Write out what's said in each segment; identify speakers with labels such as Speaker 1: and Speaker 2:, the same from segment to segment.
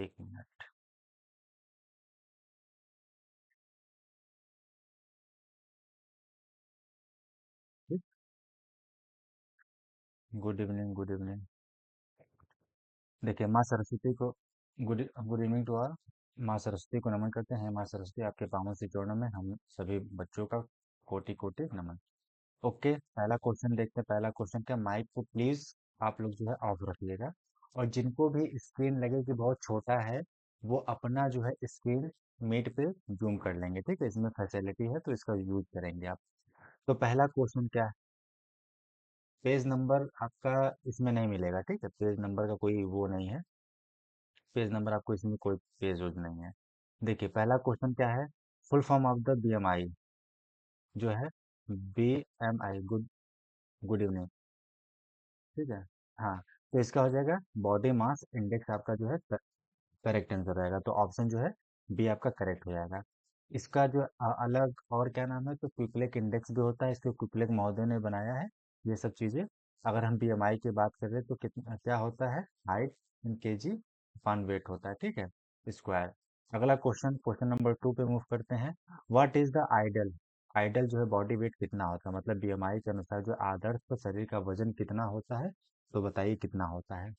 Speaker 1: एक मिनट। Good evening, good evening. देखिए, माँ सरस्वती को good good evening to all. माँ सरस्वती को नमन करते हैं। माँ सरस्वती, आपके पाँवों से जोड़ने में हम सभी बच्चों का कोटि कोटि नमन। ओके, पहला क्वेश्चन देखते हैं। पहला क्वेश्चन क्या, माइक को प्लीज आप लोग जो है ऑफ रखिएगा। और जिनको भी स्क्रीन लगे कि बहुत छोटा है, वो अपना जो है स्क्रीन मीट पे जूम कर लेंगे। ठीक है, इसमें फैसिलिटी है तो इसका यूज करेंगे आप। तो पहला क्वेश्चन क्या है, पेज नंबर आपका इसमें नहीं मिलेगा। ठीक है, पेज नंबर का कोई वो नहीं है। पेज नंबर आपको इसमें कोई पेज वोज नहीं है। देखिए, पहला क्वेश्चन क्या है, full form of the BMI जो है, बीएमआई, गुड गुड इवनिंग। ठीक है। हाँ, तो इसका हो जाएगा बॉडी मास इंडेक्स, आपका जो है करेक्ट आंसर रहेगा। तो ऑप्शन जो है बी आपका करेक्ट हो जाएगा। इसका जो अलग और क्या नाम है, तो क्विकलेक इंडेक्स भी होता है, इसको क्विकलेक महोदय ने बनाया है। ये सब चीज़ें, अगर हम बीएमआई की बात करें तो कितना क्या होता है, height in KG upon weight होता है। ठीक है, स्क्वायर। अगला क्वेश्चन, क्वेश्चन नंबर 2 पे मूव करते हैं। What is the ideal, ideal जो है बॉडी वेट कितना होता है, मतलब बीएमआई के अनुसार जो आदर्श शरीर का वजन कितना होता है, तो बताइए कितना होता है।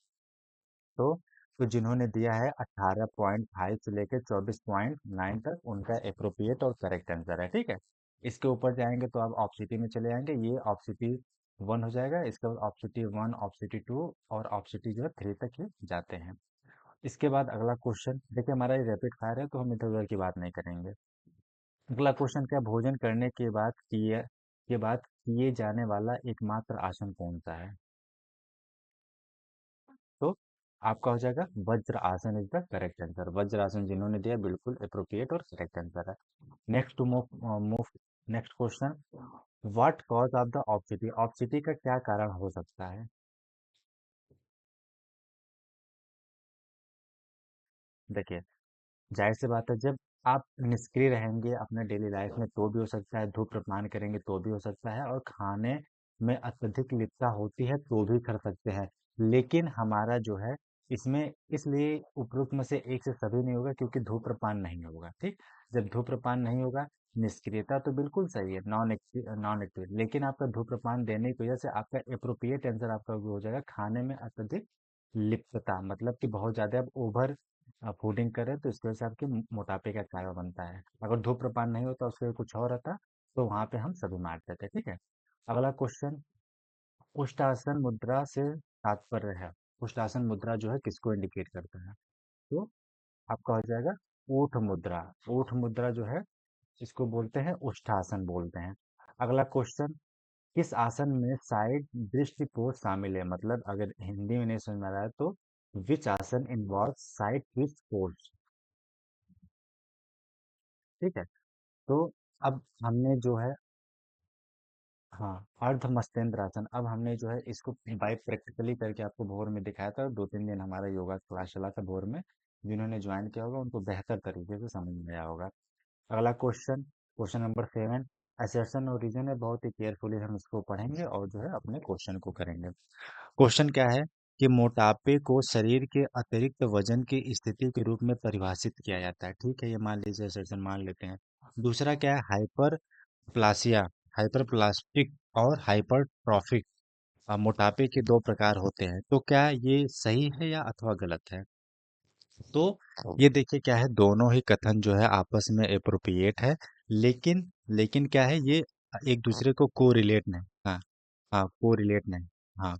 Speaker 1: तो जिन्होंने दिया है 18.5 से लेकर 24.9 तक, उनका अप्रोप्रिएट और करेक्ट आंसर है। ठीक है, इसके ऊपर जाएंगे तो आप ऑप्सिटी में चले जाएंगे, ये ऑप्सिटी 1 हो जाएगा। इसके बाद ऑप्सिटी 1, ऑप्सिटी 2 और ऑप्सिटी जो है 3 तक ही जाते हैं। इसके बाद अगला क्वेश्चन देखिए, हमारा ये रैपिड फायर है तो हम इधर उधर की बात नहीं करेंगे। अगला क्वेश्चन क्या, भोजन करने के बाद किए जाने वाला एकमात्र आसन कौन सा है। तो आपका हो जाएगा वज्र आसन इज द करेक्ट आंसर। वज्र आसन जिन्होंने दिया बिल्कुल अप्रोप्रिएट और करेक्ट आंसर है। Next to move move next question, what cause of the obesity, obesity का क्या कारण हो सकता है। देखिए, जाहिर सी बात है, जब आप निष्क्रिय रहेंगे अपने डेली लाइफ में तो भी हो सकता है, धूम्रपान करेंगे तो भी हो सकता है, और खाने में अत्यधिक लिप्तता होती है तो भी कर सकते हैं। लेकिन हमारा जो है इसमें, इसलिए उपरोक्त में से एक से सभी नहीं होगा, क्योंकि धूम्रपान नहीं होगा। ठीक, जब धूम्रपान नहीं होगा, निष्क्रियता तो बिल्कुल सही है, नॉन एक्टिव, लेकिन आपका धूम्रपान देने की वजह से आपका अप्रोप्रिएट आंसर आपका वो हो जाएगा खाने में अत्यधिक लिप्तता, मतलब कि बहुत ज्यादा आप ओवर फूडिंग करें तो इसकी वजह से आपके मोटापे का कारण बनता है। अगर धूम्रपान नहीं होता, उसके लिए कुछ और रहता, तो वहां पे हम सभी मार देते। ठीक है, अगला क्वेश्चन, उष्टासन मुद्रा से तात्पर्य है, उष्टासन मुद्रा जो है किसको इंडिकेट करता है। तो आपका हो जाएगा ऊठ मुद्रा। ऊठ मुद्रा जो है इसको बोलते हैं उष्टासन बोलते हैं। अगला क्वेश्चन, किस आसन में साइड दृष्टिकोण शामिल है, मतलब अगर हिंदी में नहीं समझ में आ रहा है तो विच आसन इन्वॉल्व साइड दृष्टिकोण। ठीक है, तो अब हमने जो है, हाँ, अर्ध मस्तेंद्र आसन, अब हमने जो है इसको बाय प्रैक्टिकली करके आपको भोर में दिखाया था। 2-3 दिन हमारा योगा क्लास चला था भोर में, जिन्होंने ज्वाइन किया होगा उनको बेहतर तरीके से समझ में आया होगा। अगला क्वेश्चन, क्वेश्चन नंबर 7, असर्शन और रीजन है, बहुत ही केयरफुली हम इसको पढ़ेंगे और जो है अपने क्वेश्चन को करेंगे। क्वेश्चन क्या है कि मोटापे को शरीर के अतिरिक्त वजन की स्थिति के रूप में परिभाषित किया जाता है। ठीक है, ये मान लीजिए, असर्शन मान लेते हैं। दूसरा क्या है, हाइपर प्लासिया, हाइपरप्लास्टिक और हाइपरट्रॉफिक, मोटापे के दो प्रकार होते हैं। तो क्या ये सही है या अथवा गलत है। तो ये देखिए क्या है, दोनों ही कथन जो है आपस में अप्रोप्रिएट है, लेकिन क्या है, ये एक दूसरे को को रिलेट नहीं, हाँ, हाँ, को रिलेट नहीं, हाँ,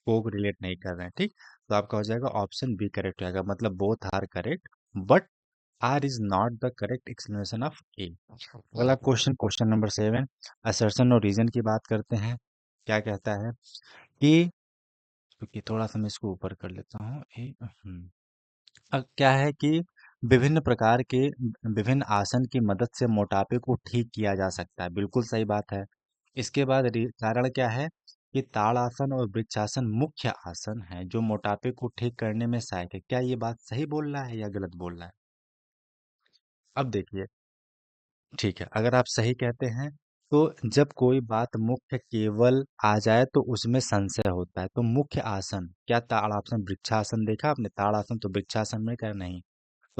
Speaker 1: को रिलेट नहीं कर रहे हैं। ठीक, तो आपका हो जाएगा ऑप्शन बी करेक्ट हो जाएगा, मतलब both are correct, but R is not the correct explanation of A. अगला क्वेश्चन, क्वेश्चन नंबर 7, असर्शन और रीजन की बात करते हैं। क्या कहता है कि, क्योंकि थोड़ा सा मैं इसको ऊपर कर लेता हूँ, क्या है कि विभिन्न प्रकार के विभिन्न आसन की मदद से मोटापे को ठीक किया जा सकता है। बिल्कुल सही बात है। इसके बाद कारण क्या है कि ताड़ासन और वृक्षासन मुख्य आसन है जो मोटापे को ठीक करने में सहायक है। क्या ये बात सही बोल रहा है या गलत बोल रहा है। अब देखिए, ठीक है, अगर आप सही कहते हैं तो जब कोई बात मुख्य केवल आ जाए तो उसमें संशय होता है। तो मुख्य आसन क्या, ताड़ासन, वृक्षासन, देखा आपने ताड़ासन तो वृक्षासन में क्या नहीं,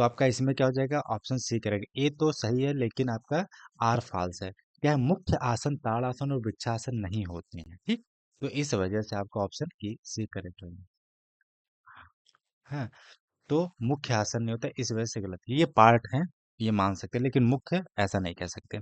Speaker 1: तो आपका इसमें क्या हो जाएगा, ऑप्शन सी करेक्ट। ए तो सही है लेकिन आपका आर फॉल्स है। क्या है, मुख्य आसन ताड़ासन और वृक्षासन नहीं होते हैं, ठीक। तो इस वजह से आपका ऑप्शन की सी करेक्ट होगा। हाँ, तो मुख्य आसन नहीं होता, इस वजह से गलत है। ये पार्ट है, ये मान सकते हैं, लेकिन मुख्य ऐसा नहीं कह सकते।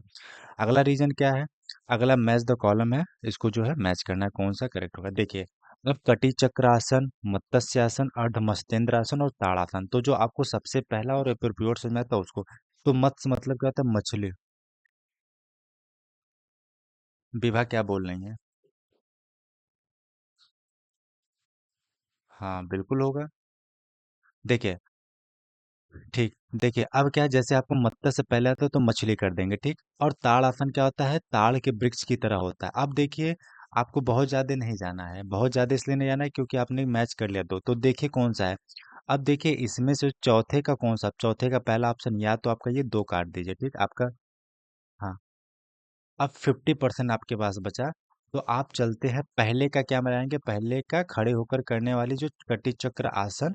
Speaker 1: अगला रीजन क्या है, अगला मैच द कॉलम है, इसको जो है मैच करना है, कौन सा करेक्ट होगा। देखिए, अब कटी चक्रासन, मत्स्यासन, अर्धमस्तेंद्रासन और ताड़ासन, तो जो आपको सबसे पहला और एप्रोप्रिएट समझ में आता है उसको। तो मत्स्य मतलब क्या होता है, मछली। विभा क्या बोल रही है। हाँ बिल्कुल होगा। देखिए, ठीक, देखिए अब क्या है, जैसे आपको मत्स्य से पहले आता है तो मछली कर देंगे, ठीक। और ताड़ आसन क्या होता है, ताड़ के वृक्ष की तरह होता है। अब देखिए, आपको बहुत ज्यादा नहीं जाना है, बहुत ज्यादा इसलिए नहीं जाना है क्योंकि आपने मैच कर लिया दो, तो देखिए कौन सा है। अब देखिए इसमें से चौथे का कौन सा, चौथे का पहला ऑप्शन, या तो आपका ये दो काट दीजिए, ठीक आपका। हाँ, अब 50% आपके पास बचा। तो आप चलते हैं पहले का, क्या बनाएंगे, पहले का खड़े होकर करने वाली जो कटी चक्र आसन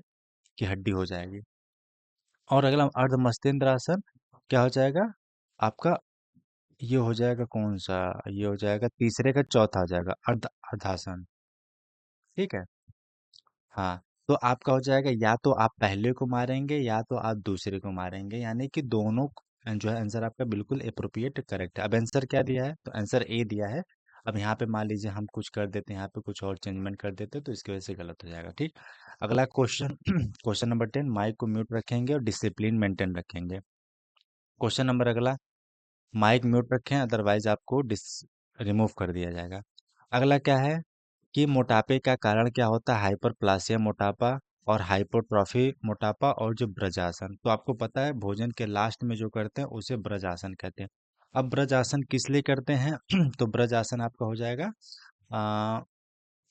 Speaker 1: की हड्डी हो जाएगी। और अगला अर्ध मस्तिष्क आसन क्या हो जाएगा आपका, ये हो जाएगा कौन सा, ये हो जाएगा तीसरे का चौथा हो जाएगा अर्धासन, ठीक है। हाँ, तो आपका हो जाएगा, या तो आप पहले को मारेंगे या तो आप दूसरे को मारेंगे, यानी कि दोनों जो है आंसर आपका बिल्कुल अप्रोप्रिएट करेक्ट है। अब आंसर क्या दिया है, तो आंसर ए दिया है। अब यहाँ पे मान लीजिए हम कुछ कर देते हैं, यहाँ पे कुछ और चेंजमेंट कर देते हैं, तो इसकी वजह से गलत हो जाएगा, ठीक। अगला क्वेश्चन क्वेश्चन नंबर 10, माइक को म्यूट रखेंगे और डिसिप्लिन मेंटेन रखेंगे। क्वेश्चन नंबर अगला, माइक म्यूट रखें अदरवाइज आपको डिस रिमूव कर दिया जाएगा। अगला क्या है कि मोटापे का कारण क्या होता है, हाइपरप्लासिया मोटापा और हाइपोट्रॉफी मोटापा और जो ब्रजासन। तो आपको पता है भोजन के लास्ट में जो करते हैं उसे ब्रजासन कहते हैं। अब ब्रजासन किस लिए करते हैं तो ब्रजासन आपका हो जाएगा आ,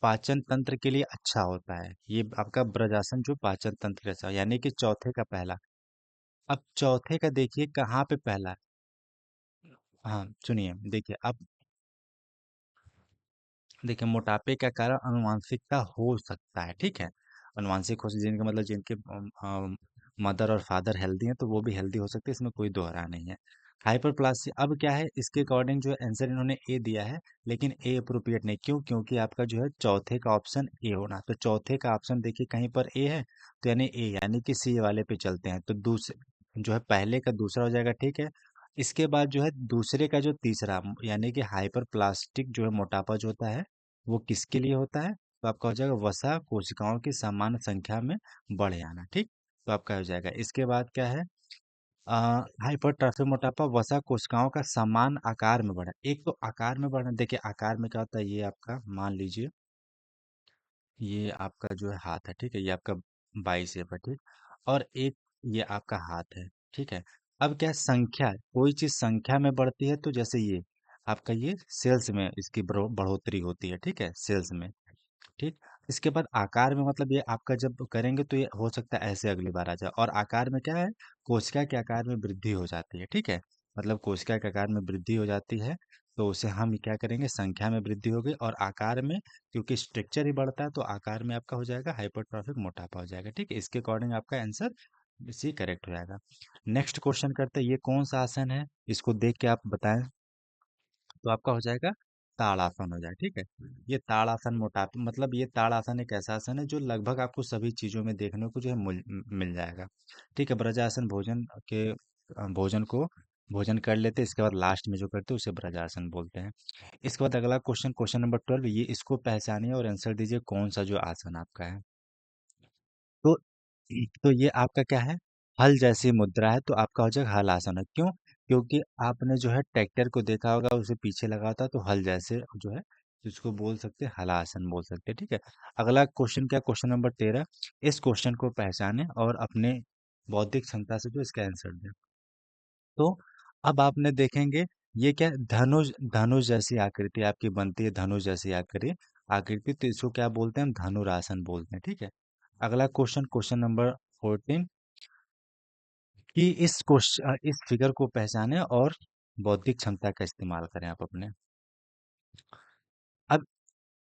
Speaker 1: पाचन तंत्र के लिए अच्छा होता है। ये आपका ब्रजासन जो पाचन तंत्र के अच्छा, यानी कि चौथे का पहला। अब चौथे का देखिए कहाँ पे पहला है? हाँ सुनिए, देखिए अब, देखिए मोटापे का कारण आनुवांशिकता हो सकता है, ठीक है। आनुवांशिक हो सकता है, जिनका मतलब जिनके मदर और फादर हेल्दी हैं तो वो भी हेल्दी हो सकते हैं, इसमें कोई दोहरा नहीं है। हाइपरप्लासिया अब क्या है, इसके अकॉर्डिंग जो है आंसर इन्होंने ए दिया है, लेकिन ए अप्रोप्रिएट नहीं, क्यों, क्योंकि आपका जो है चौथे का ऑप्शन ए होना, तो चौथे का ऑप्शन देखिए कहीं पर ए है, तो यानी ए, यानी कि सी वाले पे चलते हैं, तो दूसरे जो है पहले का दूसरा हो जाएगा, ठीक है। इसके बाद जो है दूसरे का जो तीसरा, यानी कि हाइपर प्लास्टिक जो है मोटापा जो होता है वो किसके लिए होता है, तो आपका हो जाएगा वसा कोशिकाओं की समान संख्या में बढ़ जाना, ठीक। तो आपका हो जाएगा, इसके बाद क्या है, हाइपरट्रॉफी मोटापा वसा कोशिकाओं का समान आकार में बढ़ा। एक तो आकार में बढ़ना, देखिए आकार में क्या होता है, ये आपका मान लीजिए, ये आपका जो है हाथ है, ठीक है, ये आपका बाइसेप है, ठीक। और एक ये आपका हाथ है, ठीक है। अब क्या है, संख्या, कोई चीज संख्या में बढ़ती है तो जैसे ये आपका ये सेल्स में इसकी बढ़ोतरी होती है, ठीक है, सेल्स में, ठीक। इसके बाद आकार में, मतलब ये आपका जब करेंगे तो ये हो सकता है ऐसे अगली बार आ जाए। और आकार में क्या है, कोशिका के आकार में वृद्धि हो जाती है, ठीक है। मतलब कोशिका के आकार में वृद्धि हो जाती है, तो उसे हम क्या करेंगे, संख्या में वृद्धि होगी और आकार में, क्योंकि स्ट्रक्चर ही बढ़ता है तो आकार में आपका हो जाएगा हाइपरट्रॉफिक मोटापा हो जाएगा, ठीक है। इसके अकॉर्डिंग आपका आंसर सी करेक्ट हो जाएगा। नेक्स्ट क्वेश्चन करते हैं, ये कौन सा आसन है, इसको देख के आप बताएं। तो आपका हो जाएगा ताड़ासन हो जाए, ठीक है। ये ताड़ासन मोटापा, मतलब ये ताड़ासन एक ऐसा आसन है जो लगभग आपको सभी चीजों में देखने को जो है मिल जाएगा, ठीक है। ब्रजासन भोजन के भोजन को भोजन कर लेते हैं, इसके बाद लास्ट में जो करते हैं उसे ब्रजासन बोलते हैं। इसके बाद अगला क्वेश्चन, क्वेश्चन नंबर 12, ये इसको पहचानिए और आंसर दीजिए कौन सा जो आसन आपका है। तो ये आपका क्या है, हल जैसी मुद्रा है, तो आपका हो जाएगा हल आसन है, क्यों, क्योंकि आपने जो है ट्रैक्टर को देखा होगा, उसे पीछे लगा होता है, तो हल जैसे जो है जिसको बोल सकते हैं हलासन बोल सकते हैं, ठीक है। अगला क्वेश्चन क्या, क्वेश्चन नंबर 13, इस क्वेश्चन को पहचाने और अपने बौद्धिक क्षमता से जो इसका आंसर दें। तो अब आपने देखेंगे, ये क्या है? धनुष, धनुष जैसी आकृति आपकी बनती है, धनुष जैसी आकृति आकृति, तो इसको क्या बोलते हैं, हम धनुरासन बोलते हैं, ठीक है। अगला क्वेश्चन, क्वेश्चन नंबर 14, कि इस फिगर को पहचाने और बौद्धिक क्षमता का इस्तेमाल करें आप अपने। अब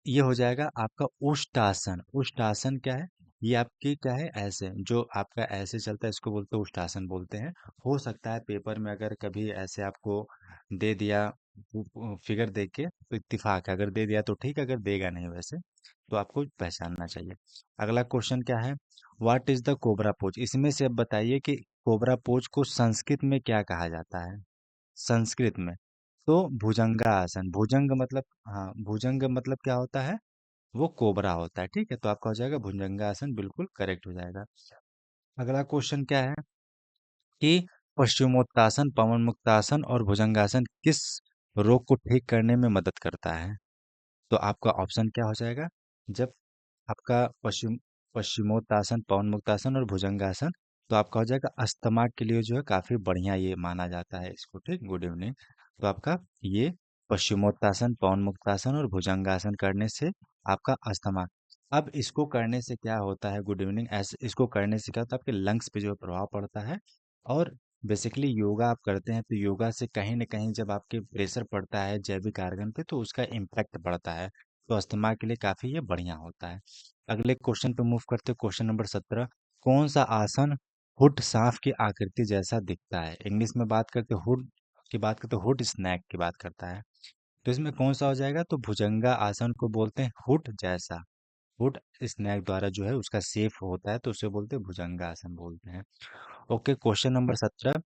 Speaker 1: ये हो जाएगा आपका उष्टासन। उष्टासन क्या है, ये आपकी क्या है, ऐसे जो आपका ऐसे चलता है इसको बोलते हैं उष्टासन बोलते हैं। हो सकता है पेपर में अगर कभी ऐसे आपको दे दिया फिगर देख के तो इत्तेफाक है, अगर दे दिया तो ठीक, अगर देगा नहीं वैसे तो आपको पहचानना चाहिए। अगला क्वेश्चन क्या है, what is the cobra pose, इसमें से अब बताइए कि कोबरा पोज को संस्कृत में क्या कहा जाता है। संस्कृत में तो भुजंगा आसन, भुजंग मतलब, हाँ भुजंग मतलब क्या होता है, वो कोबरा होता है, ठीक है, तो आपका हो जाएगा भुजंगा आसन, बिल्कुल करेक्ट हो जाएगा। अगला क्वेश्चन क्या है कि पश्चिमोत्तासन, पवन मुक्तासन और भुजंगासन किस रोग को ठीक करने में मदद करता है। तो आपका ऑप्शन क्या हो जाएगा, जब आपका पश्चिमोत्तासन, पवन मुक्तासन और भुजंगासन, तो आपका हो जाएगा अस्थमा के लिए जो है काफी बढ़िया ये माना जाता है इसको, ठीक, गुड इवनिंग। तो आपका ये पश्चिमोत्तासन, पवन मुक्तासन और भुजंगासन करने से आपका अस्थमा, अब इसको करने से क्या होता है, गुड इवनिंग, ऐसे इसको करने से क्या होता है, आपके लंग्स पे जो है प्रभाव पड़ता है। और बेसिकली योगा आप करते हैं तो योगा से कहीं ना कहीं जब आपके प्रेशर पड़ता है जैविक आर्गन पे तो उसका इम्पैक्ट पड़ता है, तो अस्थमा के लिए काफी ये बढ़िया होता है। अगले क्वेश्चन पे मूव करते हैं, क्वेश्चन नंबर 17, कौन सा आसन हुड सांप की आकृति जैसा दिखता है। इंग्लिश में बात करते हुड की बात करते, हुड स्नैक की बात करता है, तो इसमें कौन सा हो जाएगा, तो भुजंगा आसन को बोलते हैं हुड जैसा, हुड स्नैक द्वारा जो है उसका शेप होता है तो उसे बोलते हैं भुजंगा आसन बोलते हैं। ओके, क्वेश्चन नंबर 17,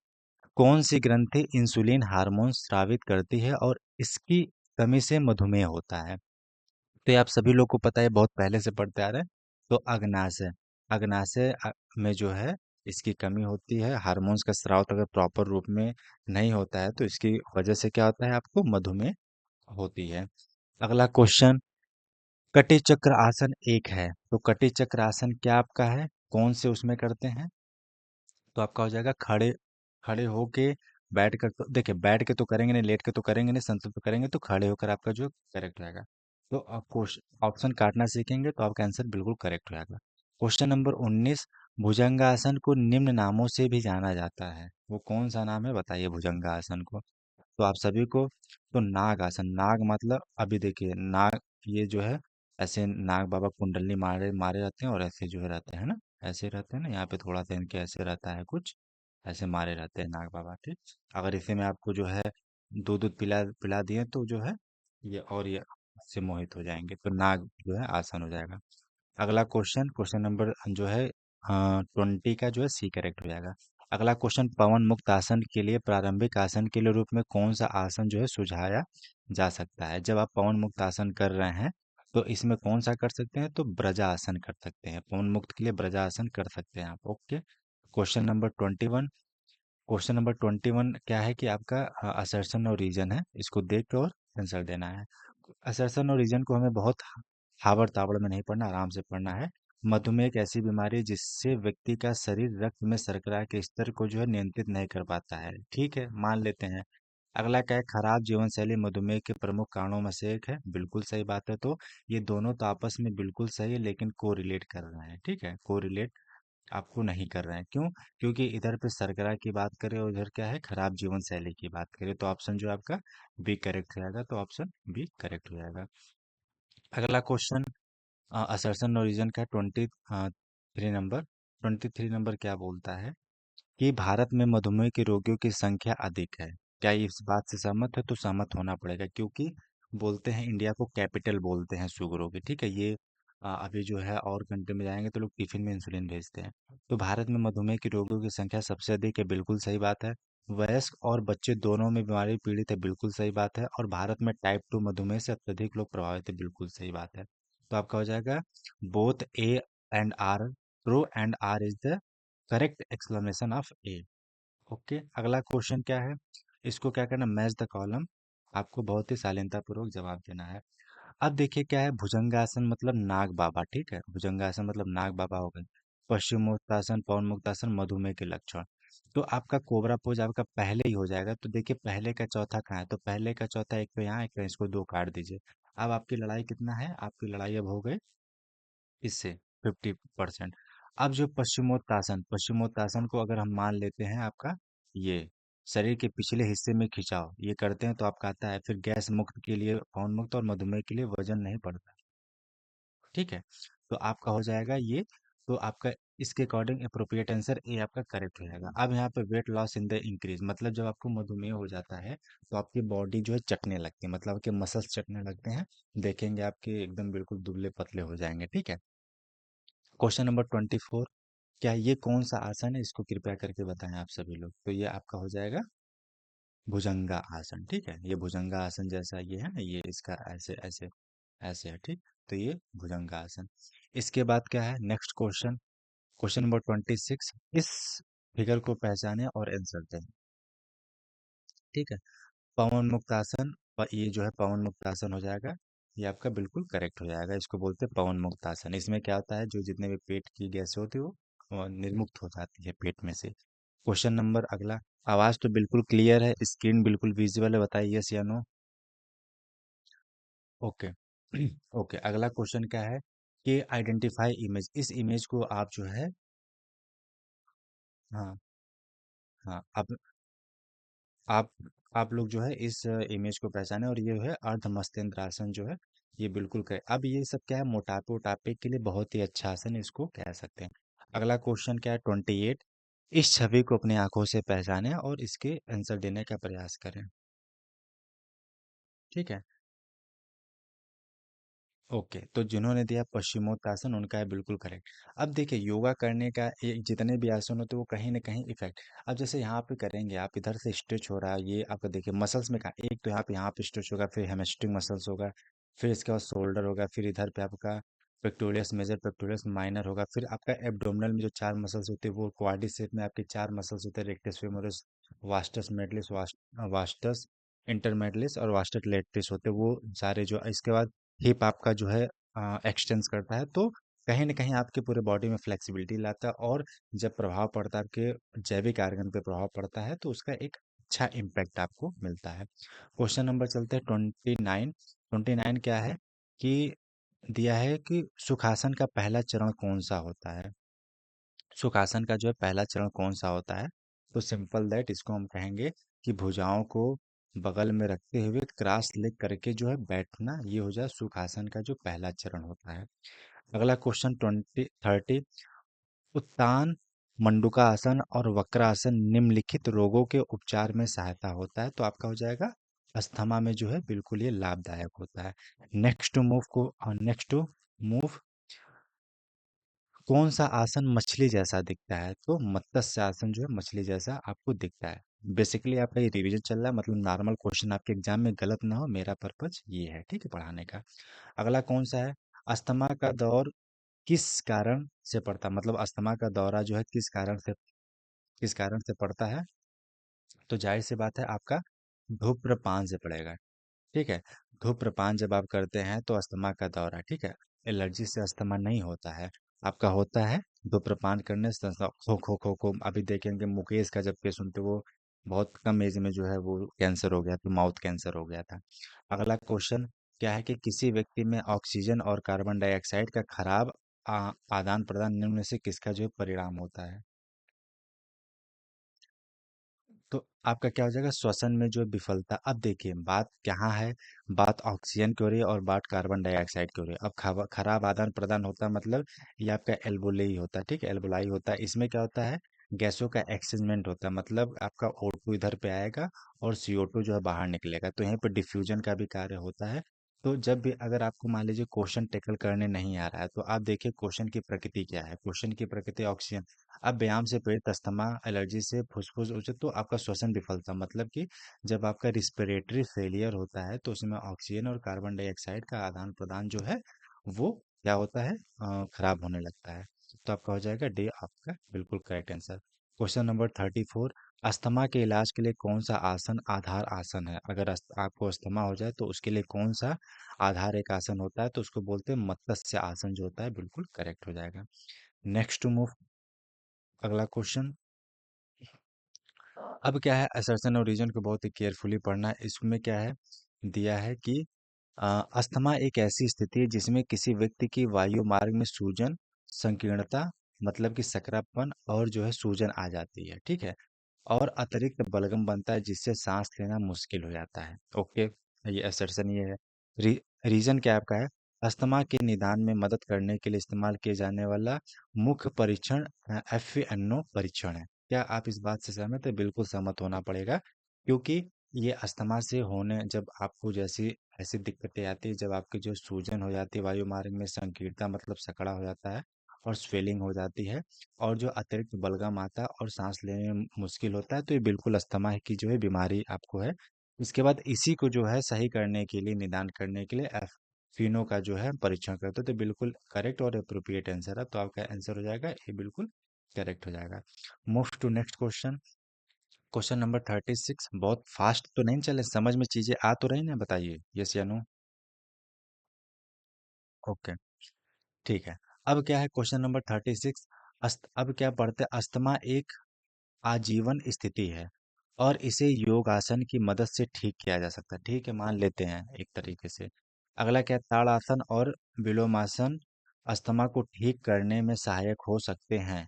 Speaker 1: कौन सी ग्रंथि इंसुलिन हार्मोन स्रावित करती है और इसकी कमी से मधुमेह होता है। तो ये आप सभी लोग को पता है, बहुत पहले से पढ़ते आ रहे हैं। तो अग्नाशय, अग्नाशय में जो है इसकी कमी होती है, हार्मोन्स का स्राव अगर प्रॉपर रूप में नहीं होता है तो इसकी वजह से क्या होता है, आपको मधुमेह होती है। अगला क्वेश्चन, कटी चक्र आसन एक है, तो कटी चक्र आसन क्या आपका है, कौन से उसमें करते हैं। तो आपका हो जाएगा खड़े, खड़े होके बैठ कर, तो देखिए बैठ के तो करेंगे नहीं, लेट के तो करेंगे नहीं, संतुलित तो करेंगे, तो खड़े होकर आपका जो करेक्ट रहेगा। तो आप क्वेश्चन ऑप्शन काटना सीखेंगे तो आपका आंसर बिल्कुल करेक्ट हो जाएगा। क्वेश्चन नंबर 19, भुजंगासन को निम्न नामों से भी जाना जाता है, वो कौन सा नाम है बताइए भुजंगासन को। तो आप सभी को, तो नाग आसन, नाग मतलब अभी देखिए नाग, ये जो है ऐसे नाग बाबा कुंडली मारे मारे रहते हैं और ऐसे जो है रहते हैं ना, ऐसे रहते हैं ना, यहाँ पे थोड़ा सा इनके ऐसे रहता है कुछ, ऐसे मारे रहते हैं नाग बाबा, ठीक। अगर इसे में आपको जो है दूध दूध पिला पिला दिए तो जो है ये और ये से मोहित हो जाएंगे, तो नाग जो है आसान हो जाएगा। अगला क्वेश्चन, क्वेश्चन नंबर जो है 20 का जो है सी करेक्ट हो जाएगा। अगला क्वेश्चन, पवन मुक्त आसन के लिए प्रारंभिक आसन के लिए रूप में कौन सा आसन जो है सुझाया जा सकता है। जब आप पवन मुक्त आसन कर रहे हैं तो इसमें कौन सा कर सकते हैं, तो ब्रजासन कर सकते हैं, पवन मुक्त के लिए ब्रजासन कर सकते हैं आप। Okay, question number 21, question number 21 क्या है कि आपका असर्शन और रीजन है, इसको देख के और आंसर देना है। असर्शन और रीजन को हमें बहुत हावड़ तावड़ में नहीं पढ़ना, आराम से पढ़ना है। मधुमेह एक ऐसी बीमारी है जिससे व्यक्ति का शरीर रक्त में शर्करा के स्तर को जो है नियंत्रित नहीं कर पाता है, ठीक है, मान लेते हैं। अगला क्या है, खराब जीवन शैली मधुमेह के प्रमुख कारणों में से एक है, बिल्कुल सही बात है। तो ये दोनों तो आपस में बिल्कुल सही है लेकिन को रिलेट कर रहे हैं, ठीक है, को रिलेट आपको नहीं कर रहे हैं, क्यों, क्योंकि इधर पे शर्करा की बात करें और इधर क्या है खराब जीवन शैली की बात करें, तो ऑप्शन जो है आपका बी करेक्ट हो जाएगा, तो ऑप्शन बी करेक्ट हो जाएगा। अगला क्वेश्चन, असर्शन और रीजन का 23 नंबर क्या बोलता है कि भारत में मधुमेह के रोगियों की संख्या अधिक है। क्या ये इस बात से सहमत है, तो सहमत होना पड़ेगा क्योंकि बोलते हैं इंडिया को कैपिटल बोलते हैं शुगरों की, ठीक है, ये अभी जो है और कंट्री में जाएंगे तो लोग टिफिन में इंसुलिन भेजते हैं। तो भारत में मधुमेह के रोगियों की संख्या सबसे अधिक है, बिल्कुल सही बात है। वयस्क और बच्चे दोनों में बीमारी पीड़ित है, बिल्कुल सही बात है। और भारत में टाइप 2 मधुमेह से अत्यधिक लोग प्रभावित है, बिल्कुल सही बात है। तो आपका हो जाएगा both A and R true and R is the correct explanation of A. Okay, अगला क्वेश्चन क्या है, इसको क्या करना, मैच द कॉलम, आपको बहुत ही शालीनता पूर्वक जवाब देना है। अब देखिए क्या है, भुजंगासन मतलब नाग बाबा, ठीक है, भुजंगासन मतलब नाग बाबा हो गए। पश्चिमोत्तासन, पवन मुक्तासन मधुमेह के लक्षण। तो आपका कोबरा पोज आपका पहले ही हो जाएगा, तो देखिए पहले का चौथा कहाँ है, तो पहले का चौथा एक पे यहाँ, एक पे इसको दो काट दीजिए। अब आपकी लड़ाई कितना है, आपकी लड़ाई अब हो गई इससे 50%। अब जो पश्चिमोत्तासन, पश्चिमोत्तासन को अगर हम मान लेते हैं आपका ये शरीर के पिछले हिस्से में खिंचाव ये करते हैं तो आपका आता है, फिर गैस मुक्त के लिए पवन मुक्त और मधुमेह के लिए वजन नहीं बढ़ता, ठीक है। तो आपका हो जाएगा ये तो आपका इसके अकॉर्डिंग अप्रोप्रिएट आंसर ए आपका करेक्ट हो जाएगा। अब यहाँ पे weight loss in the increase, मतलब जब आपको मधुमेह हो जाता है तो आपकी बॉडी जो है चटने लगती है, मतलब आपके मसल्स चटने लगते हैं, देखेंगे आपके एकदम बिल्कुल दुबले पतले हो जाएंगे, ठीक है। क्वेश्चन नंबर 24, क्या ये कौन सा आसन है, इसको कृपया करके बताएं आप सभी लोग। तो ये आपका हो जाएगा भुजंगा आसन, ठीक है। ये भुजंगा आसन जैसा ये है ना, ये इसका ऐसे ऐसे ऐसे है, ठीक। तो ये भुजंगा आसन। इसके बाद क्या है नेक्स्ट क्वेश्चन, क्वेश्चन नंबर 26, इस फिगर को पहचाने और आंसर दें, ठीक है। पवन मुक्त आसन, ये जो है पवन मुक्त आसन हो जाएगा, ये आपका बिल्कुल करेक्ट हो जाएगा। इसको बोलते हैं पवन मुक्त आसन। इसमें क्या होता है, जो जितने भी पेट की गैस होती है वो निर्मुक्त हो जाती है पेट में से। क्वेश्चन नंबर अगला, आवाज तो बिल्कुल क्लियर है, स्क्रीन बिल्कुल विजिबल है, बताइए यस या नो। ओके। ओके, अगला क्वेश्चन क्या है कि आइडेंटिफाई इमेज, इस इमेज को आप जो है, हाँ हाँ, आप आप लोग जो है इस इमेज को पहचाने, और ये है अर्ध मस्तिष्क आसन जो है, ये बिल्कुल करें। अब ये सब क्या है, मोटापे उटापे के लिए बहुत ही अच्छा आसन है, इसको कह सकते हैं। अगला क्वेश्चन क्या है 28, इस छवि को अपनी आंखों से पहचानें और इसके आंसर देने का प्रयास करें, ठीक है। ओके, तो जिन्होंने दिया पश्चिमोत्तासन उनका है बिल्कुल करेक्ट। अब देखिए योगा करने का ये जितने भी आसन होते हैं वो कहीं ना कहीं इफेक्ट, अब जैसे यहाँ पे करेंगे आप, इधर से स्ट्रेच हो रहा है, ये आपका देखिए मसल्स में कहा, एक तो यहाँ पे स्ट्रेच होगा, फिर हेमस्ट्रिंग मसल्स होगा, फिर इसके बाद शोल्डर होगा, फिर इधर पे आपका पेक्टोरियस मेजर, पेक्टोरियस माइनर होगा, फिर आपका एब्डोमिनल में जो चार मसल्स होते हैं वो क्वाड्रिसेप में आपके चार मसल्स होते हैं, रेक्टस फेमोरस, वास्टस मेडलिस, वास्टस इंटरमेडलिस और वास्टस लेटरिस होते हैं, वो सारे जो इसके बाद हिप आपका जो है एक्सटेंस करता है, तो कहीं ना कहीं आपके पूरे बॉडी में फ्लेक्सिबिलिटी लाता है, और जब प्रभाव पड़ता है आपके जैविक आर्गन पे प्रभाव पड़ता है तो उसका एक अच्छा इम्पैक्ट आपको मिलता है। क्वेश्चन नंबर चलते हैं 29। 29 क्या है कि दिया है कि सुखासन का पहला चरण कौन सा होता है, सुखासन का जो है पहला चरण कौन सा होता है। तो सिंपल दैट इसको हम कहेंगे कि भुजाओं को बगल में रखते हुए क्रॉस लेग करके जो है बैठना, ये हो जाए सुखासन का जो पहला चरण होता है। अगला क्वेश्चन 30, उत्तान मंडूकासन और वक्रासन निम्नलिखित रोगों के उपचार में सहायता होता है, तो आपका हो जाएगा अस्थमा में जो है बिल्कुल ये लाभदायक होता है। नेक्स्ट मूव, कौन सा आसन मछली जैसा दिखता है, तो मत्स्य आसन जो है मछली जैसा आपको दिखता है। बेसिकली आपका ये रिवीजन चल रहा है, मतलब नॉर्मल क्वेश्चन आपके एग्जाम में गलत ना हो, मेरा पर्पज ये है, ठीक है, पढ़ाने का। अगला कौन सा है, अस्थमा का दौर किस कारण से पड़ता है, मतलब अस्थमा का दौरा जो है किस कारण से पड़ता है, तो जाहिर सी बात है आपका धूम्रपान से पड़ेगा, ठीक है। धूम्रपान जब आप करते हैं तो अस्थमा का दौरा, ठीक है, एलर्जी से अस्थमा नहीं होता है, आपका होता है धूम्रपान करने से खो अभी देखेंगे मुकेश का जब केस सुनते वो बहुत कम एज में जो है वो कैंसर हो गया था, माउथ कैंसर हो गया था। अगला क्वेश्चन क्या है कि किसी व्यक्ति में ऑक्सीजन और कार्बन डाइऑक्साइड का खराब आदान प्रदान निम्न में से किसका जो है परिणाम होता है, तो आपका क्या हो जाएगा श्वसन में जो विफलता। अब देखिए बात कहाँ है, बात ऑक्सीजन की हो रही है और बात कार्बन डाइऑक्साइड की हो रही है। अब खराब आदान प्रदान होता है, मतलब ये आपका एल्वोलाई होता है, ठीक है, एल्वोलाई होता है, इसमें क्या होता है गैसों का एक्सचेंजमेंट होता है, मतलब आपका O2 इधर पे आएगा और CO2 जो है बाहर निकलेगा, तो यहाँ पे डिफ्यूजन का भी कार्य होता है। तो जब भी अगर आपको मान लीजिए क्वेश्चन टेकल करने नहीं आ रहा है तो आप देखिए क्वेश्चन की प्रकृति क्या है, क्वेश्चन की प्रकृति ऑक्सीजन। अब व्यायाम से प्रेरित अस्थमा, एलर्जी से फुसफुस उच्च, तो आपका श्वसन विफलता, मतलब कि जब आपका रिस्पिरेटरी फेलियर होता है तो उसमें ऑक्सीजन और कार्बन डाइऑक्साइड का आदान प्रदान जो है वो क्या होता है खराब होने लगता है। तो आपका हो जाएगा डे आपका बिल्कुल correct answer. Question number 34, asthma के इलाज के लिए कौन सा आसन आधार आसन है, अगर आपको अस्थमा हो जाए तो उसके लिए कौन सा आधार एक आसन होता है, तो उसको बोलते हैं मत्स्य आसन, जो होता है बिल्कुल करेक्ट हो जाएगा। नेक्स्ट टू मूव, अगला क्वेश्चन। अब क्या है असर्शन और रीजन को बहुत ही केयरफुली पढ़ना है, इसमें क्या है दिया है कि अस्थमा एक ऐसी स्थिति है जिसमें किसी व्यक्ति की वायु मार्ग में सूजन, संकीर्णता, मतलब कि सकरापन और जो है सूजन आ जाती है, ठीक है, और अतिरिक्त बलगम बनता है जिससे सांस लेना मुश्किल हो जाता है। ओके, ये असर्शन ये है। रीजन क्या आपका है, अस्थमा के निदान में मदद करने के लिए इस्तेमाल किए जाने वाला मुख्य परीक्षण एफएनओ परीक्षण है। क्या आप इस बात से सहमत है? बिल्कुल सहमत होना पड़ेगा, क्योंकि ये अस्थमा से होने जब आपको जैसी ऐसी दिक्कतें आती है, जब आपकी जो सूजन हो जाती है, वायु मार्ग में संकीर्णता मतलब सकड़ा हो जाता है और स्वेलिंग हो जाती है, और जो अतिरिक्त बलगम आता है और सांस लेने में मुश्किल होता है, तो ये बिल्कुल अस्थमा की जो है बीमारी आपको है। इसके बाद इसी को जो है सही करने के लिए, निदान करने के लिए फिनो का जो है परीक्षण करते हैं। तो बिल्कुल करेक्ट और अप्रोप्रिएट आंसर है, तो आपका आंसर हो जाएगा ये, बिल्कुल करेक्ट हो जाएगा। Move to next question. Question number 36। बहुत फास्ट तो नहीं चले, समझ में चीजें आ तो रही ना, बताइए यस या नो। ओके, ठीक है। अब क्या है क्वेश्चन नंबर 36। अब क्या पढ़ते हैं, अस्थमा एक आजीवन स्थिति है और इसे योग आसन की मदद से ठीक किया जा सकता है। ठीक है, मान लेते हैं एक तरीके से। अगला क्या है, ताड़ासन और विलोमासन अस्थमा को ठीक करने में सहायक हो सकते हैं।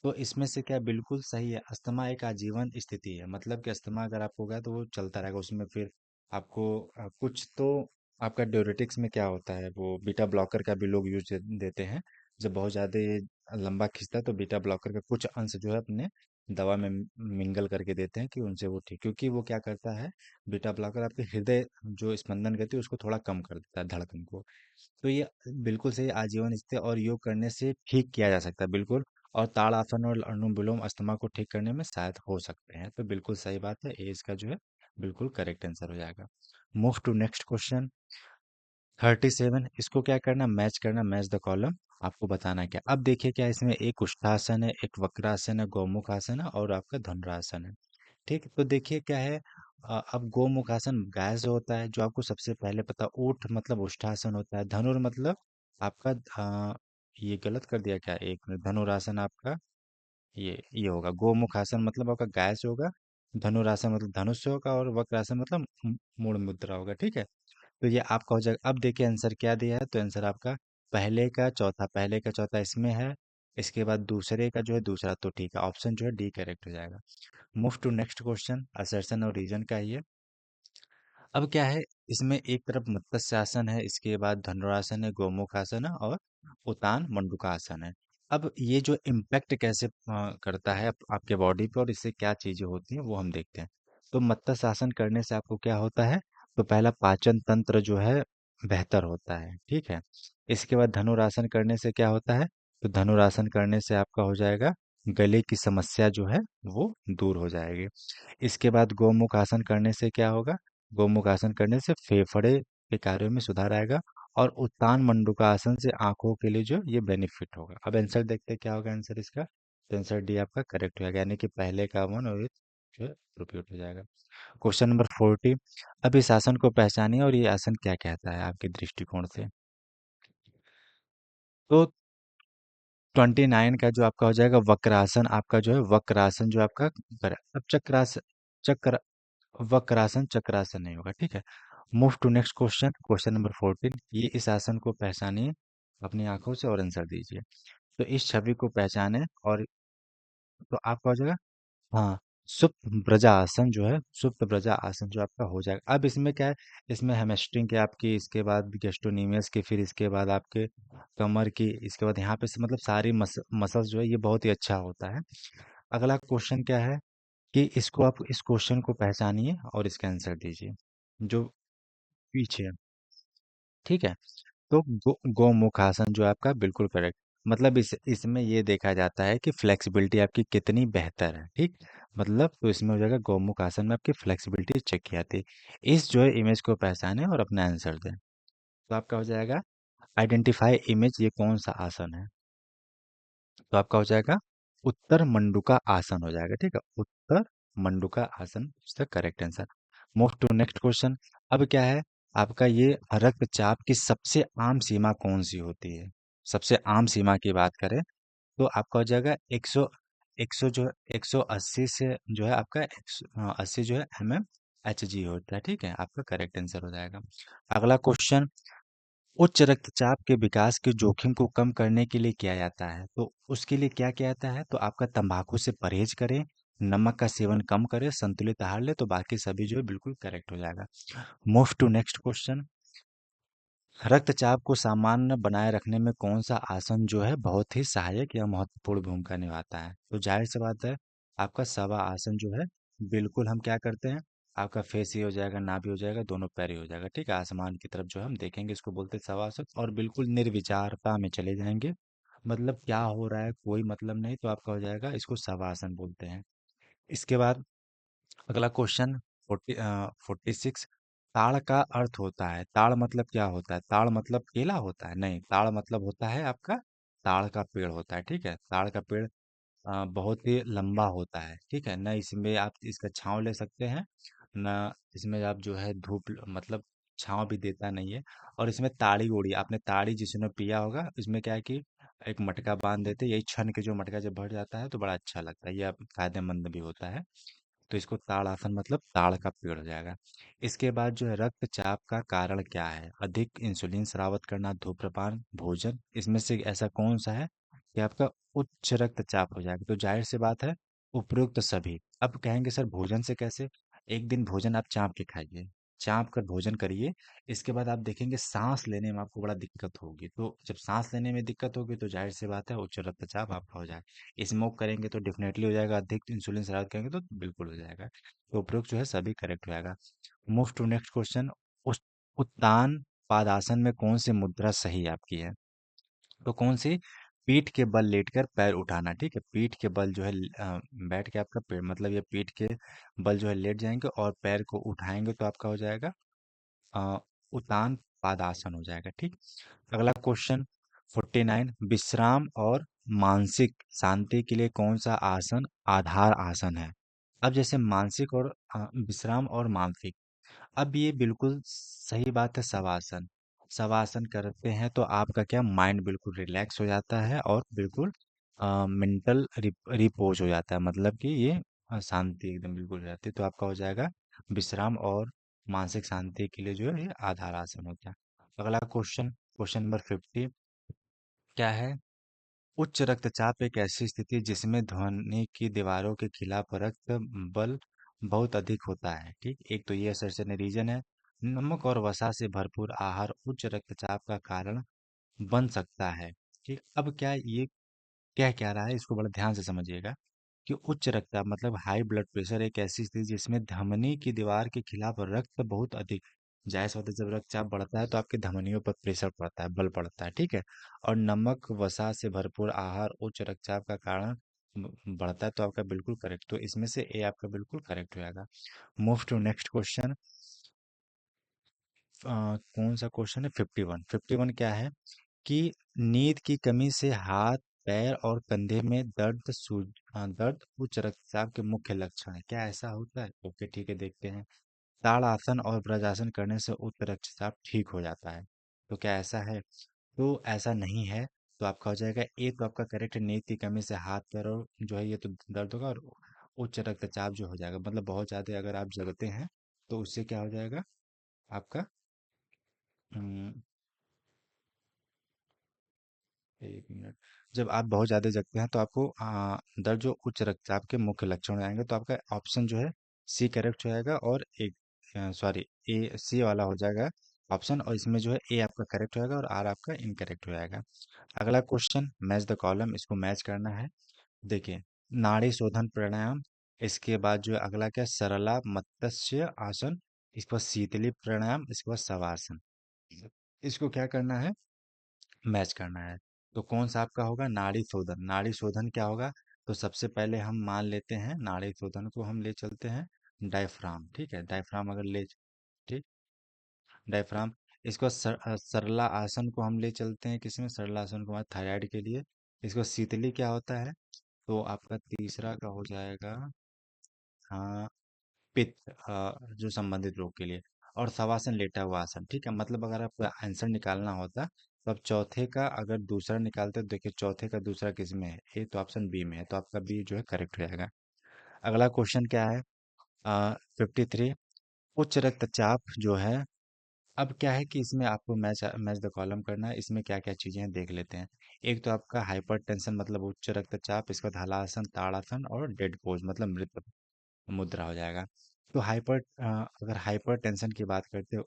Speaker 1: तो इसमें से क्या बिल्कुल सही है, अस्थमा एक आजीवन स्थिति है, मतलब कि अस्थमा अगर आपको गया तो वो चलता रहेगा, उसमें फिर आपको कुछ तो आपका ड्यूरेटिक्स में क्या होता है, वो बीटा ब्लॉकर का भी लोग यूज देते हैं। जब बहुत ज़्यादा ये लंबा खींचता है तो बीटा ब्लॉकर का कुछ अंश जो है अपने दवा में मिंगल करके देते हैं कि उनसे वो ठीक, क्योंकि वो क्या करता है, बीटा ब्लॉकर आपके हृदय जो स्पंदन करती है उसको थोड़ा कम कर देता है, धड़कन को। तो ये बिल्कुल सही, आजीवन स्थिति और योग करने से ठीक किया जा सकता है बिल्कुल। और ताड़ासन और अनुलोम विलोम अस्थमा को ठीक करने में सहायक हो सकते हैं, तो बिल्कुल सही बात है, ए इसका जो है बिल्कुल करेक्ट आंसर हो जाएगा। Move to next question 37। इसको क्या करना, मैच करना, मैच द कॉलम। आपको बताना है क्या, अब देखिए क्या इसमें एक उष्टासन है, एक वक्रासन है, गौमुख आसन है और आपका धनुरासन है। ठीक है, तो देखिए क्या है, अब गोमुखासन गाय से होता है, जो आपको सबसे पहले पता, ऊठ मतलब उष्ठासन होता है, धनुर मतलब आपका ये गलत कर दिया क्या, एक मिनट, धनुरासन आपका ये होगा, गोमुखासन मतलब आपका गाय से होगा, धनुरासन मतलब धनुष से होगा, और वक्रासन मतलब मूढ़ मुद्रा होगा। ठीक है, तो ये आपका हो जाएगा। अब देखिए आंसर क्या दिया है, तो आंसर आपका पहले का चौथा इसमें है, इसके बाद दूसरे का जो है दूसरा, तो ठीक है, ऑप्शन जो है डी करेक्ट हो जाएगा। Move to next question, assertion और रीजन का ही है। अब क्या है, इसमें एक तरफ मत्स्यासन है, इसके बाद धनुरासन है, गोमुख आसन है और उतान मंडूकासन है। अब ये जो इम्पैक्ट कैसे करता है आपके बॉडी पे और इससे क्या चीजें होती हैं वो हम देखते हैं। तो मत्स्यासन करने से आपको क्या होता है, तो पहला पाचन तंत्र जो है बेहतर होता है। ठीक है, इसके बाद धनुरासन करने से क्या होता है, तो धनुरासन करने से आपका हो जाएगा गले की समस्या जो है वो दूर हो जाएगी। इसके बाद गोमुख आसन करने से क्या होगा, गोमुख आसन करने से फेफड़े के कार्यों में सुधार आएगा, और उत्तान मंडूका आसन से आंखों के लिए जो ये बेनिफिट होगा। अब आंसर देखते हैं क्या होगा आंसर इसका, तो आंसर डी आपका करेक्ट हो जाएगा, यानी कि पहले का वन और ये जो है रिपीट हो जाएगा। Question number 40। अब इस आसन को पहचानिए और ये आसन क्या कहता है आपके दृष्टिकोण से। तो 29 का जो आपका हो जाएगा वक्रासन, आपका जो है वक्रासन जो आपका अब चक्रासन, चक्र वक्रासन चक्रासन नहीं होगा। ठीक है, move to next question, question number 14। ये इस आसन को पहचानिए अपनी आंखों से और आंसर दीजिए। तो इस छवि को पहचाने और, तो आपका हो जाएगा, हाँ, सुप्त ब्रजा आसन जो है, सुप्त ब्रजा आसन जो आपका हो जाएगा। अब इसमें क्या है, इसमें हैमस्ट्रिंग की आपकी, इसके बाद गैस्ट्रोनीमियस की, फिर इसके बाद आपके कमर की, इसके बाद यहाँ पे से मतलब सारी मसल्स जो है ये बहुत ही अच्छा होता है। अगला क्वेश्चन क्या है, कि इसको आप इस क्वेश्चन को पहचानिए और इसका आंसर दीजिए जो पीछे है। ठीक है, तो गोमुखासन जो है आपका बिल्कुल करेक्ट, मतलब इसमें ये देखा जाता है कि फ्लेक्सिबिलिटी आपकी कितनी बेहतर है। ठीक, मतलब तो इसमें हो जाएगा गोमुख आसन में आपकी फ्लेक्सिबिलिटी चेक की जाती है। इस जो है इमेज को पहचाने और अपना आंसर दें, तो आपका हो जाएगा आइडेंटिफाई इमेज, ये कौन सा आसन है, तो आपका हो जाएगा उत्तर मंडूका आसन हो जाएगा। ठीक है, उत्तर मंडूका आसन इसका correct answer. Move to next question. अब क्या है, आपका ये रक्तचाप की सबसे आम सीमा कौन सी होती है, सबसे आम सीमा की बात करें तो आपका हो जाएगा 100, 100 जो 180 से जो है आपका 180 जो है mmHg होता है। ठीक है, आपका करेक्ट आंसर हो जाएगा। अगला क्वेश्चन, उच्च रक्तचाप के विकास के जोखिम को कम करने के लिए किया जाता है, तो उसके लिए क्या किया जाता है, तो आपका तंबाकू से परहेज करें, नमक का सेवन कम करें, संतुलित आहार ले, तो बाकी सभी जो है बिल्कुल करेक्ट हो जाएगा। मूव टू नेक्स्ट क्वेश्चन, रक्तचाप को सामान्य बनाए रखने में कौन सा आसन जो है बहुत ही सहायक या महत्वपूर्ण भूमिका निभाता है? तो जाहिर सी बात है, आपका शवा आसन जो है, बिल्कुल हम क्या करते हैं, आपका फेस ही हो जाएगा, नाभि हो जाएगा, दोनों पैर ही हो जाएगा, ठीक है, आसमान की तरफ जो है हम देखेंगे, इसको बोलते हैं शवासन, और बिल्कुल निर्विचारता में चले जाएंगे, मतलब क्या हो रहा है कोई मतलब नहीं, तो आपका हो जाएगा, इसको शवासन बोलते हैं। इसके बाद अगला क्वेश्चन 46। ताड़ का अर्थ होता है, ताड़ मतलब क्या होता है? ताड़ मतलब केला होता है? नहीं, ताड़ मतलब होता है आपका, ताड़ का पेड़ होता है, ठीक है, ताड़ का पेड़ बहुत ही लंबा होता है, ठीक है ना, इसमें आप इसका छांव ले सकते हैं ना, इसमें आप जो है धूप मतलब छांव भी देता नहीं है। और इसमें ताड़ी उड़ी, आपने ताड़ी जिसने पिया होगा, इसमें क्या है कि एक मटका बांध देते, यही छन के जो मटका जब भर जाता है तो बड़ा अच्छा लगता है, ये फायदेमंद भी होता है। तो इसको ताड़ आसन मतलब ताड़ का पेड़ हो जाएगा। इसके बाद जो है रक्तचाप का कारण क्या है? अधिक इंसुलिन स्रावित करना, धूम्रपान, भोजन, इसमें से ऐसा कौन सा है कि आपका उच्च रक्तचाप हो जाएगा? तो जाहिर सी बात है, उपरोक्त सभी। अब कहेंगे सर भोजन से कैसे? एक दिन भोजन आप चाप के खाइए, चाप कर भोजन करिए, इसके बाद आप देखेंगे सांस लेने में आपको बड़ा दिक्कत होगी, तो जब सांस लेने में दिक्कत होगी तो जाहिर सी बात है उच्च रक्तचाप आपका हो जाएगा। स्मोक करेंगे तो डेफिनेटली हो जाएगा, अधिक इंसुलिन स्रावित करेंगे तो बिल्कुल हो जाएगा। तो उपरोक्त जो है सभी करेक्ट हो जाएगा। Move to next question. उस उत्तान पादासन में कौन सी मुद्रा सही आपकी है? तो कौन सी? पीठ के बल लेटकर पैर उठाना, ठीक है, पीठ के बल जो है बैठ के आपका पैर मतलब ये पीठ के बल जो है लेट जाएंगे और पैर को उठाएंगे तो आपका हो जाएगा अ, उत्तान पादासन हो जाएगा, ठीक। अगला क्वेश्चन 49। विश्राम और मानसिक शांति के लिए कौन सा आसन आधार आसन है? अब जैसे मानसिक और विश्राम और मानसिक, अब ये बिल्कुल सही बात है, शवासन। शवासन करते हैं तो आपका क्या माइंड बिल्कुल रिलैक्स हो जाता है और बिल्कुल मेंटल रिपोज हो जाता है, मतलब कि ये शांति एकदम बिल्कुल हो जाती है, तो आपका हो जाएगा विश्राम और मानसिक शांति के लिए जो है ये आधार आसन होता है। अगला क्वेश्चन, क्वेश्चन नंबर 50 क्या है? उच्च रक्तचाप एक ऐसी स्थिति है जिसमें ध्वनि की दीवारों के खिलाफ रक्त बल बहुत अधिक होता है, ठीक। एक तो ये सर्जन रीजन है। नमक और वसा से भरपूर आहार उच्च रक्तचाप का कारण बन सकता है, ठीक। अब क्या ये कह क्या रहा है, इसको बड़ा ध्यान से समझिएगा कि उच्च रक्तचाप मतलब हाई ब्लड प्रेशर एक ऐसी स्थिति जिसमें धमनी की दीवार के खिलाफ रक्त बहुत अधिक, जाहिर सी बात है जब रक्तचाप बढ़ता है तो आपके धमनियों पर प्रेशर पड़ता है, बल पड़ता है, ठीक है। और नमक वसा से भरपूर आहार उच्च रक्तचाप का कारण बढ़ता है, तो आपका बिल्कुल करेक्ट, तो इसमें से ए आपका बिल्कुल करेक्ट हो जाएगा। Move to next question. कौन सा क्वेश्चन है? 51। 51 क्या है कि नींद की कमी से हाथ, पैर और कंधे में दर्द उच्च रक्तचाप के मुख्य लक्षण है, क्या ऐसा होता है? ओके ठीक है, देखते हैं। ताड़ासन और ब्रजासन करने से उच्च रक्तचाप ठीक हो जाता है, तो क्या ऐसा है? तो ऐसा नहीं है, तो आपका हो जाएगा ए, तो आपका करेक्ट है, नींद की कमी से हाथ पैर और जो है ये तो दर्द होगा, और उच्च रक्तचाप जो हो जाएगा मतलब बहुत ज़्यादा अगर आप जगते हैं तो उससे क्या हो जाएगा आपका, हम्म, एक मिनट, जब आप बहुत ज़्यादा जगते हैं तो आपको दर्द जो उच्च रक्तचाप के मुख्य लक्षण हो जाएंगे, तो आपका ऑप्शन जो है सी करेक्ट हो जाएगा, और एक सॉरी ए सी वाला हो जाएगा ऑप्शन, और इसमें जो है ए आपका करेक्ट हो जाएगा और आर आपका इनकरेक्ट हो जाएगा। अगला क्वेश्चन, मैच द कॉलम, इसको मैच करना है। देखिए, नाड़ी शोधन प्राणायाम, इसके बाद जो है अगला क्या, सरला मत्स्य आसन, इसके बाद शीतली प्राणायाम, इसके बाद शवासन, इसको क्या करना है, मैच करना है। तो कौन सा आपका होगा? नाड़ी शोधन। नाड़ी शोधन क्या होगा? तो सबसे पहले हम मान लेते हैं नाड़ी शोधन को हम ले चलते हैं डायफ्राम, ठीक है, डायफ्राम अगर ले, ठीक, डायफ्राम। इसको सरला आसन को हम ले चलते हैं किसमें? सरला आसन को हमारे थायराइड के लिए। इसको शीतली क्या होता है? तो आपका तीसरा का हो जाएगा हाँ, पित्त, जो संबंधित रोग के लिए। और शवासन लेटा हुआ आसन, ठीक है, मतलब अगर आपको आंसर निकालना होता तो आप चौथे का अगर दूसरा निकालते तो देखिए चौथे का दूसरा किस में है? ए, तो ऑप्शन बी में है, तो आपका बी जो है करेक्ट हो जाएगा। अगला क्वेश्चन क्या है? 53। उच्च रक्तचाप जो है, अब क्या है कि इसमें आपको मैच मैच द कॉलम करना है, इसमें क्या क्या चीजें हैं देख लेते हैं। एक तो आपका हाइपर टेंशन मतलब उच्च रक्तचाप, इसका हलासन, ताड़ासन और डेड पोज मतलब मृत मुद्रा हो जाएगा। तो अगर हाइपर टेंशन की बात करते हो,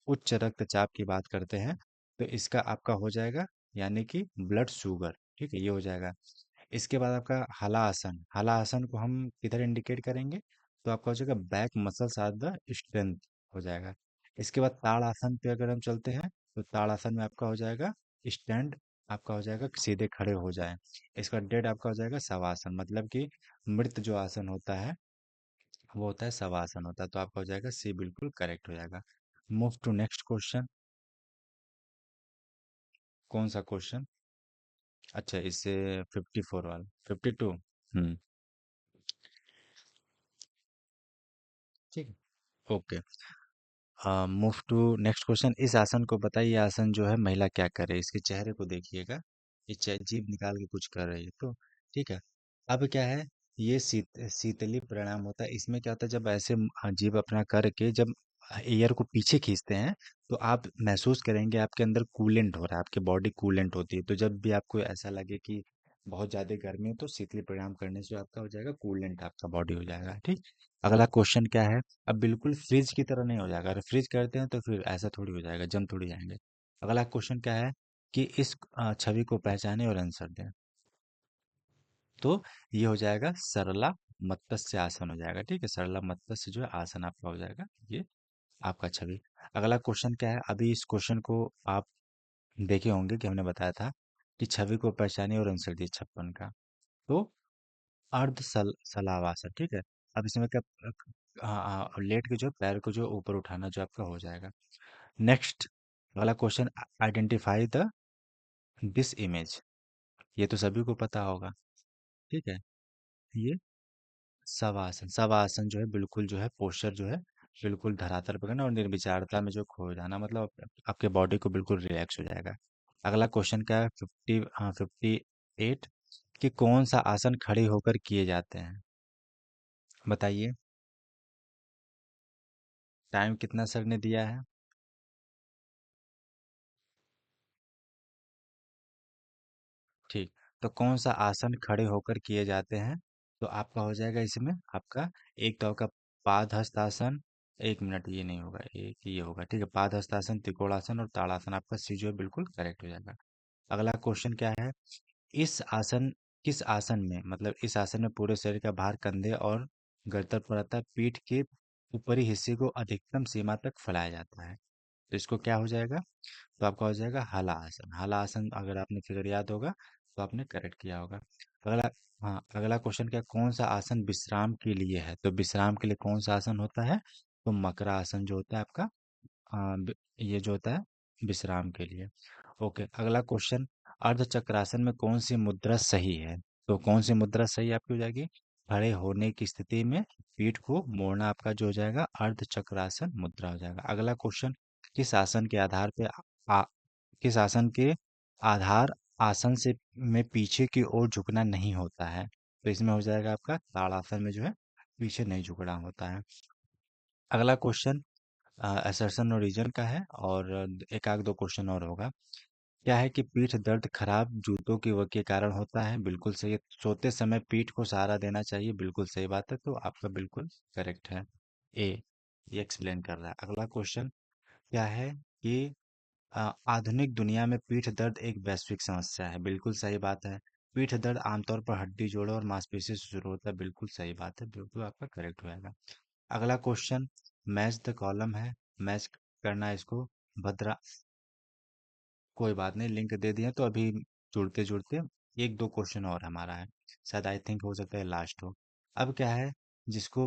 Speaker 1: उच्च रक्तचाप की बात करते हैं, तो इसका आपका हो जाएगा यानी कि ब्लड शुगर। ठीक है, ये हो जाएगा। इसके बाद आपका हलासन, हलासन को हम किधर इंडिकेट करेंगे, तो आपका हो जाएगा back muscles are the strength हो जाएगा। इसके बाद ताड़ासन पे अगर हम चलते हैं, तो ताड़ासन में आपका हो जाएगा स्टैंड, आपका हो जाएगा कि सीधे खड़े हो जाए। इसका डेड आपका हो जाएगा शवासन, मतलब कि मृत जो आसन होता है वो होता है शवासन होता है, तो आपका हो जाएगा सी बिल्कुल करेक्ट हो जाएगा। Move to next question. कौन सा क्वेश्चन? अच्छा, इससे 54 वाला, 52। हम्म। ठीक है, okay. Move to next question. इस आसन को बताइए, ये आसन जो है महिला क्या कर रही है, इसके चेहरे को देखिएगा। ये जीभ निकाल के कुछ कर रही है, तो ठीक है। अब क्या है, ये शीतली प्राणायाम होता है। इसमें क्या होता है, जब ऐसे जीभ अपना करके जब एयर को पीछे खींचते हैं, तो आप महसूस करेंगे आपके अंदर कूलेंट हो रहा है, आपकी बॉडी कूलेंट होती है। तो जब भी आपको ऐसा लगे कि बहुत ज्यादा गर्मी है, तो शीतली प्राणायाम करने से आपका हो जाएगा कूलेंट, आपका बॉडी हो जाएगा। ठीक। अगला क्वेश्चन क्या है, अब बिल्कुल फ्रिज की तरह नहीं हो जाएगा। अगर फ्रिज करते हैं तो फिर ऐसा थोड़ी हो जाएगा, जम थोड़ी जाएंगे। अगला क्वेश्चन क्या है कि इस छवि को पहचाने और आंसर दें। तो ये हो जाएगा सरला मत्स्य आसन हो जाएगा। ठीक है, सरला मत्स्य जो है आसन आपका हो जाएगा ये आपका छवि। अगला क्वेश्चन क्या है, अभी इस क्वेश्चन को आप देखे होंगे कि हमने बताया था कि छवि को पहचाने और आंसर दिए 56 का। तो सलावासन। ठीक है। अब इसमें क्या, हाँ हाँ, लेट के जो पैर को जो ऊपर उठाना जो आपका हो जाएगा। नेक्स्ट वाला question, identify the this image. ये तो सभी को पता होगा। ठीक है, ये शवासन, शवासन जो है बिल्कुल जो है पोस्चर जो है बिल्कुल धरातल पकड़ना और निर्विचारता में जो खो जाना, मतलब आपके बॉडी को बिल्कुल रिलैक्स हो जाएगा। अगला क्वेश्चन क्या है, 58, कि कौन सा आसन खड़े होकर किए जाते हैं, बताइए। टाइम कितना सर ने दिया है? ठीक। तो कौन सा आसन खड़े होकर किए जाते हैं, तो आपका हो जाएगा इसमें आपका, एक तो आपका पाद हस्तासन। 1 मिनट, ये नहीं होगा, एक ये होगा। ठीक है, पाद हस्तासन, त्रिकोणासन और ताड़ासन, आपका सी जो है बिल्कुल करेक्ट हो जाएगा। अगला क्वेश्चन क्या है, इस आसन किस आसन में, मतलब इस आसन में पूरे शरीर का भार कंधे और गर्दन पर रहता है, पीठ के ऊपरी हिस्से को अधिकतम सीमा तक फैलाया जाता है। तो इसको क्या हो जाएगा, तो आपका हो जाएगा हला आसन। हला आसन अगर आपने फिगर याद होगा तो आपने करेक्ट किया होगा। अगला, हाँ, अगला क्वेश्चन क्या, कौन सा आसन विश्राम के लिए है, तो विश्राम के लिए कौन सा आसन होता है, तो मकरा आसन जो होता है आपका, ये जो होता है विश्राम के लिए। ओके, अगला क्वेश्चन, अर्ध चक्रासन में कौन सी मुद्रा सही है, तो कौन सी मुद्रा सही आपकी हो जाएगी, खड़े होने की स्थिति में पीठ को मोड़ना, आपका जो हो जाएगा अर्ध चक्रासन मुद्रा हो जाएगा। अगला क्वेश्चन, किस आसन के आधार पे आ, किस आसन के आधार आसन से में पीछे की ओर झुकना नहीं होता है, तो इसमें हो जाएगा आपका ताड़ासन में जो है पीछे नहीं झुकना होता है। अगला क्वेश्चन असर्शन और रीजन का है, और एक आध दो क्वेश्चन और होगा। क्या है कि पीठ दर्द खराब जूतों की वजह के कारण होता है, बिल्कुल सही है। सोते समय पीठ को सहारा देना चाहिए, बिल्कुल सही बात है, तो आपका बिल्कुल करेक्ट है। ए, ये एक्सप्लेन कर रहा है। अगला क्वेश्चन क्या है कि आधुनिक दुनिया में पीठ दर्द एक वैश्विक समस्या है, बिल्कुल सही बात है। पीठ दर्द आमतौर पर हड्डी जोड़ों और मांसपेशी से शुरू होता है, बिल्कुल सही बात है, बिल्कुल आपका करेक्ट हो जाएगा। अगला क्वेश्चन, मैच द कॉलम है, मैच करना है इसको। भद्रा, कोई बात नहीं, लिंक दे दिया तो अभी जुड़ते जुड़ते एक दो क्वेश्चन और हमारा है, शायद आई थिंक हो सकता है लास्ट हो। अब क्या है, जिसको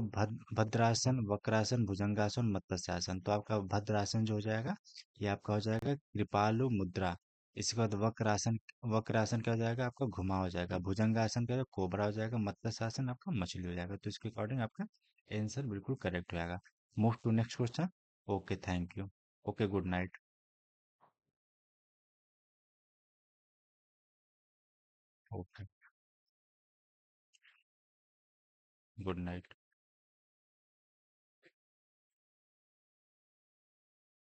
Speaker 1: भद्रासन, वक्रासन, भुजंगासन, मत्स्यासन, तो आपका भद्रासन जो हो जाएगा ये आपका हो जाएगा कृपालु मुद्रा। इसके बाद वक्रासन, वक्रासन क्या हो जाएगा आपका घुमा हो जाएगा। भुजंगासन क्या हो जाएगा, कोबरा हो जाएगा। मत्स्यासन आपका मछली हो जाएगा। तो इसके अकॉर्डिंग आपका आंसर बिल्कुल करेक्ट हो जाएगा। Move to next question. Okay, thank you. Okay, good night. Okay, good night.